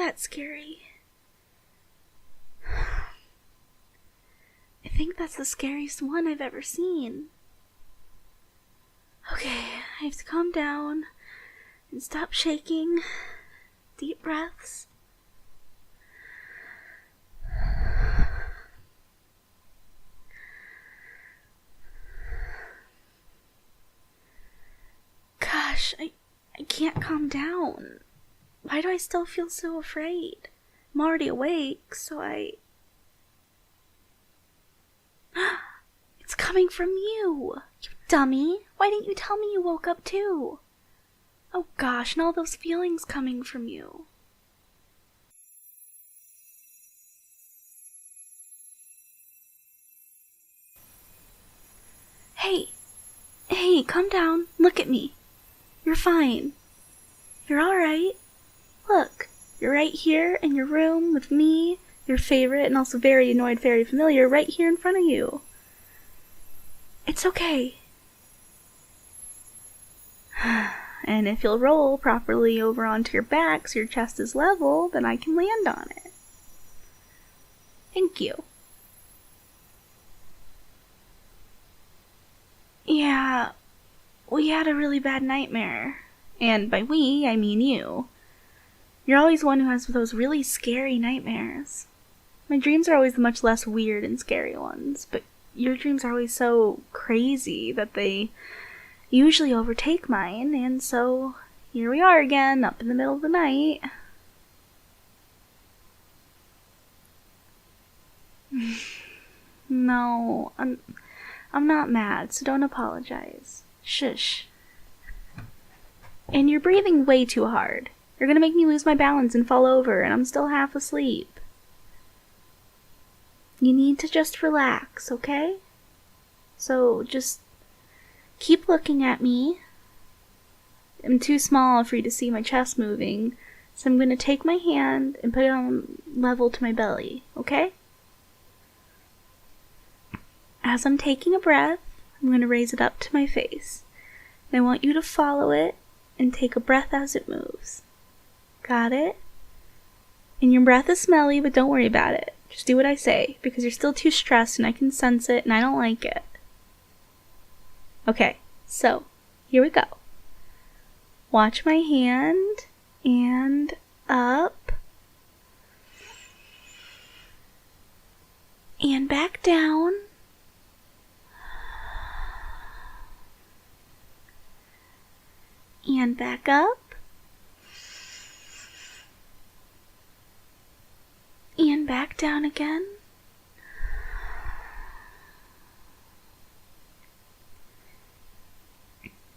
that scary. I think that's the scariest one I've ever seen. Okay, I have to calm down and stop shaking. Deep breaths. Gosh, I can't calm down. Why do I still feel so afraid? I'm already awake, so It's coming from you! You dummy! Why didn't you tell me you woke up too? Oh gosh, and all those feelings coming from you. Hey, calm down. Look at me. You're fine. You're alright. Look, you're right here in your room with me, your favorite and also very annoyed fairy familiar, right here in front of you. It's okay. And if you'll roll properly over onto your back so your chest is level, then I can land on it. Thank you. Yeah, we had a really bad nightmare. And by we, I mean you. You're always one who has those really scary nightmares. My dreams are always the much less weird and scary ones, but your dreams are always so crazy that they usually overtake mine, and so here we are again, up in the middle of the night. No, I'm not mad, so don't apologize. Shush. And you're breathing way too hard. You're gonna make me lose my balance and fall over, and I'm still half asleep. You need to just relax, okay? So just keep looking at me. I'm too small for you to see my chest moving, so I'm gonna take my hand and put it on level to my belly, okay? As I'm taking a breath, I'm going to raise it up to my face. And I want you to follow it and take a breath as it moves. Got it? And your breath is smelly, but don't worry about it. Just do what I say, because you're still too stressed and I can sense it and I don't like it. Okay, so here we go. Watch my hand and up and back down. And back up. And back down again.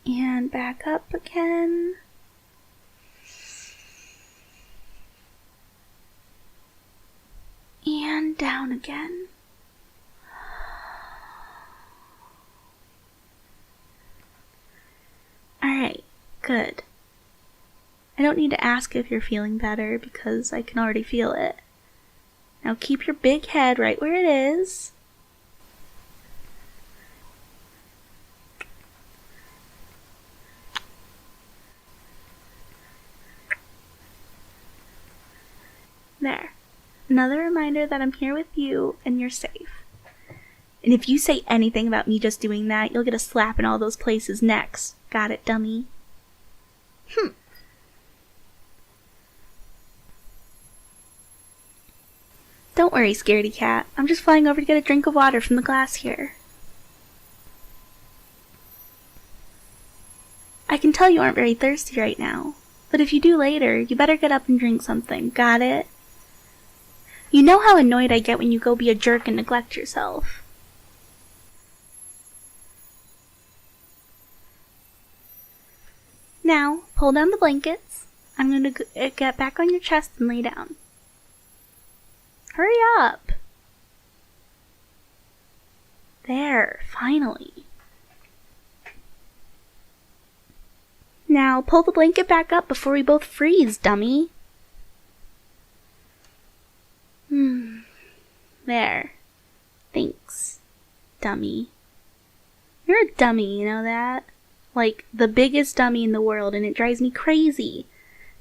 And back up again. And down again. Alright. Good. I don't need to ask if you're feeling better because I can already feel it. Now keep your big head right where it is. There. Another reminder that I'm here with you and you're safe. And if you say anything about me just doing that, you'll get a slap in all those places next. Got it, dummy? Don't worry, scaredy cat. I'm just flying over to get a drink of water from the glass here. I can tell you aren't very thirsty right now, but if you do later, you better get up and drink something. Got it? You know how annoyed I get when you go be a jerk and neglect yourself. Now, pull down the blankets. I'm going to get back on your chest and lay down. Hurry up! There, finally. Now, pull the blanket back up before we both freeze, dummy. There. Thanks, dummy. You're a dummy, you know that? Like, the biggest dummy in the world, and it drives me crazy.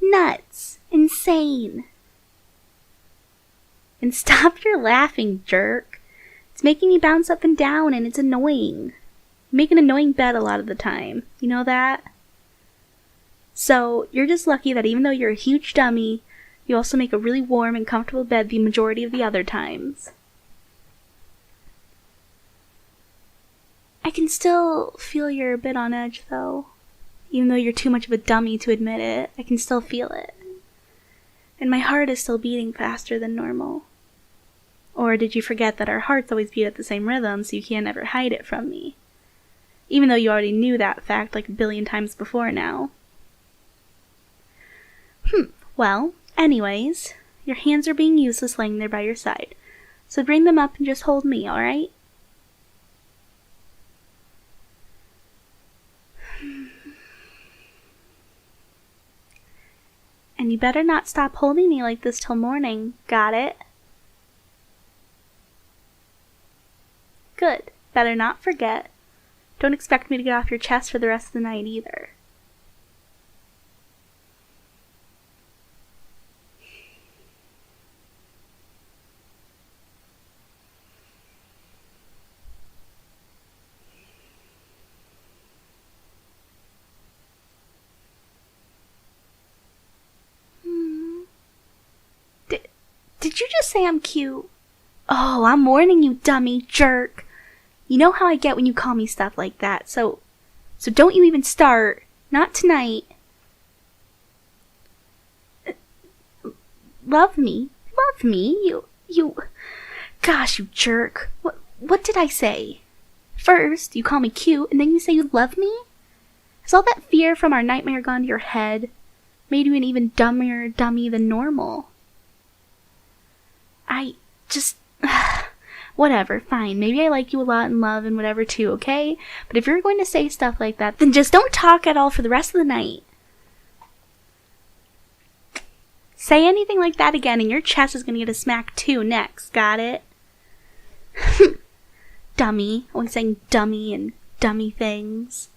Nuts. Insane. And stop your laughing, jerk. It's making me bounce up and down, and it's annoying. You make an annoying bed a lot of the time. You know that? So, you're just lucky that even though you're a huge dummy, you also make a really warm and comfortable bed the majority of the other times. I can still feel you're a bit on edge, though. Even though you're too much of a dummy to admit it, I can still feel it. And my heart is still beating faster than normal. Or did you forget that our hearts always beat at the same rhythm, so you can't ever hide it from me? Even though you already knew that fact like a billion times before now. Well, anyways, your hands are being useless laying there by your side. So bring them up and just hold me, alright? And you better not stop holding me like this till morning, got it? Good. Better not forget. Don't expect me to get off your chest for the rest of the night either. Did you just say I'm cute? Oh, I'm warning you, dummy jerk. You know how I get when you call me stuff like that, so don't you even start. Not tonight. Love me? Love me? You... Gosh, you jerk. What did I say? First, you call me cute, and then you say you love me? Has all that fear from our nightmare gone to your head? Made you an even dumber dummy than normal? I just... Whatever, fine. Maybe I like you a lot and love and whatever too, okay? But if you're going to say stuff like that, then just don't talk at all for the rest of the night. Say anything like that again and your chest is going to get a smack too next, got it? Dummy. Always saying dummy and dummy things.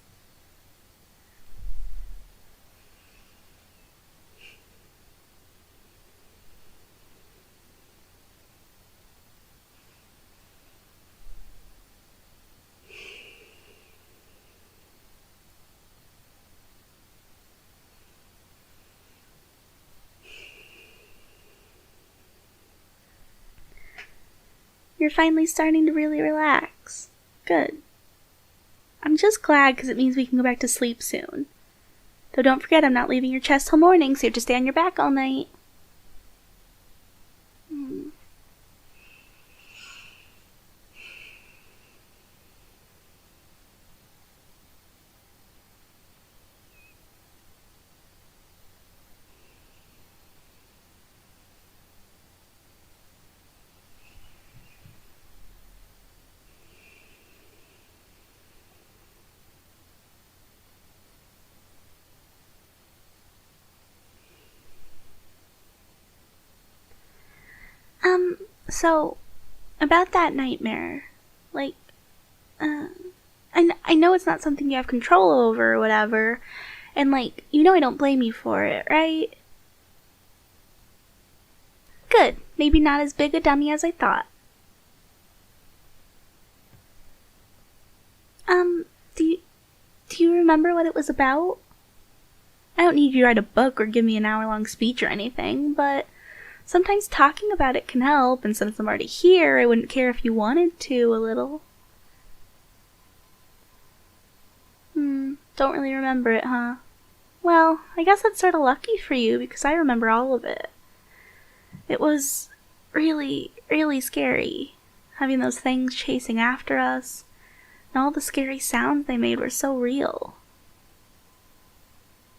You're finally starting to really relax. Good. I'm just glad because it means we can go back to sleep soon. Though don't forget I'm not leaving your chest till morning, so you have to stay on your back all night. So, about that nightmare, like, I know it's not something you have control over or whatever, and like, you know I don't blame you for it, right? Good. Maybe not as big a dummy as I thought. Do you remember what it was about? I don't need you to write a book or give me an hour-long speech or anything, but sometimes talking about it can help, and since I'm already here, I wouldn't care if you wanted to a little. Don't really remember it, huh? Well, I guess that's sort of lucky for you, because I remember all of it. It was really, really scary, having those things chasing after us, and all the scary sounds they made were so real.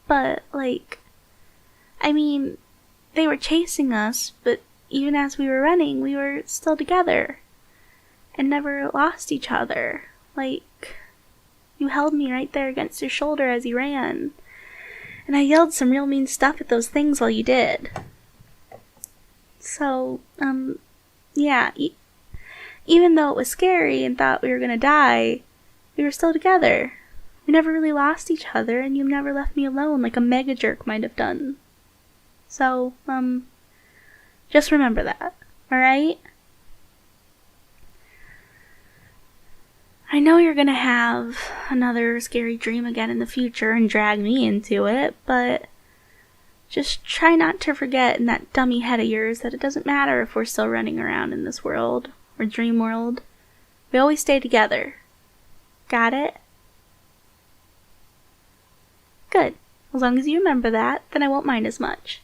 But, like, I mean, they were chasing us, but even as we were running, we were still together, and never lost each other. Like, you held me right there against your shoulder as you ran, and I yelled some real mean stuff at those things while you did. So, yeah, even though it was scary and thought we were gonna die, we were still together. We never really lost each other, and you never left me alone like a mega jerk might have done. So, just remember that, alright? I know you're gonna have another scary dream again in the future and drag me into it, but just try not to forget in that dummy head of yours that it doesn't matter if we're still running around in this world, or dream world. We always stay together. Got it? Good. As long as you remember that, then I won't mind as much.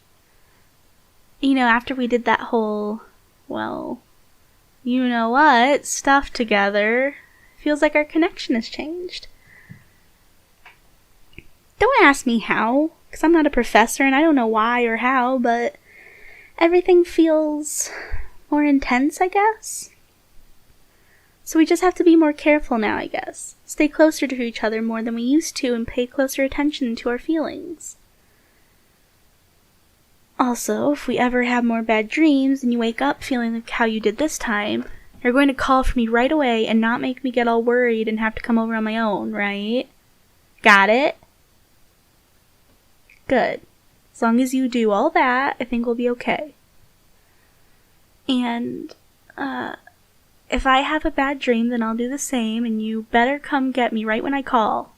You know, after we did that whole, well, you know what, stuff together, feels like our connection has changed. Don't ask me how, because I'm not a professor and I don't know why or how, but everything feels more intense, I guess. So we just have to be more careful now, I guess. Stay closer to each other more than we used to and pay closer attention to our feelings. Also, if we ever have more bad dreams and you wake up feeling like how you did this time, you're going to call for me right away and not make me get all worried and have to come over on my own, right? Got it? Good. As long as you do all that, I think we'll be okay. And, if I have a bad dream, then I'll do the same, and you better come get me right when I call.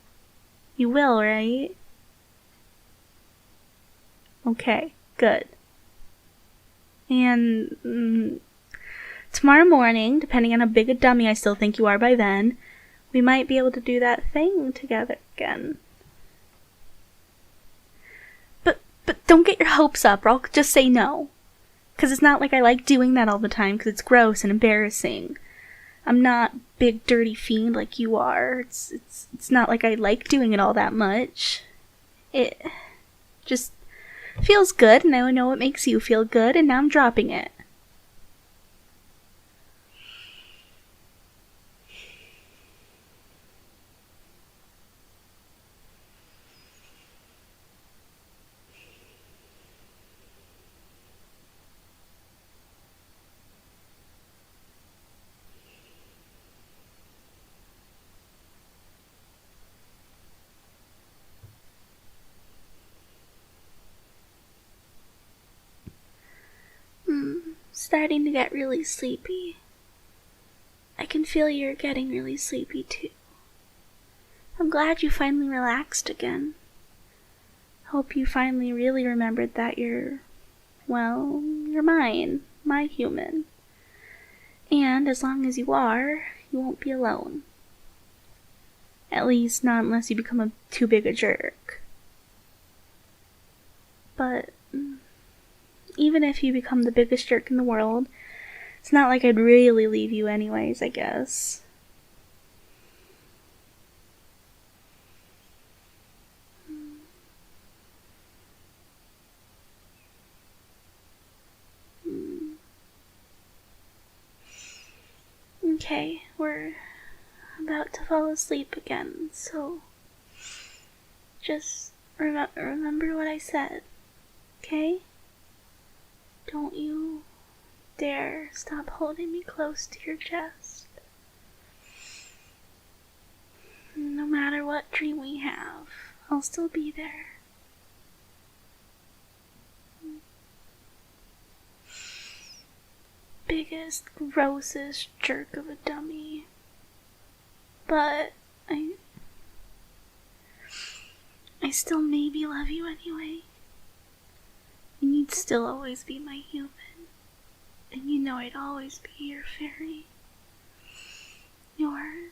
You will, right? Okay, good. And, tomorrow morning, depending on how big a dummy I still think you are by then, we might be able to do that thing together again. But don't get your hopes up, or I'll just say no. 'Cause it's not like I like doing that all the time, 'cause it's gross and embarrassing. I'm not big dirty fiend like you are. It's not like I like doing it all that much. It just feels good, and I know it makes you feel good, and now I'm dropping it. Starting to get really sleepy. I can feel you're getting really sleepy too. I'm glad you finally relaxed again. Hope you finally really remembered that you're mine, my human. And as long as you are, you won't be alone. At least not unless you become too big a jerk. But even if you become the biggest jerk in the world, it's not like I'd really leave you anyways, I guess. Okay, we're about to fall asleep again, so just remember what I said, okay? Don't you dare stop holding me close to your chest. No matter what dream we have, I'll still be there. Biggest, grossest jerk of a dummy. But I still maybe love you anyway. And you'd still always be my human. And you know I'd always be your fairy. Yours,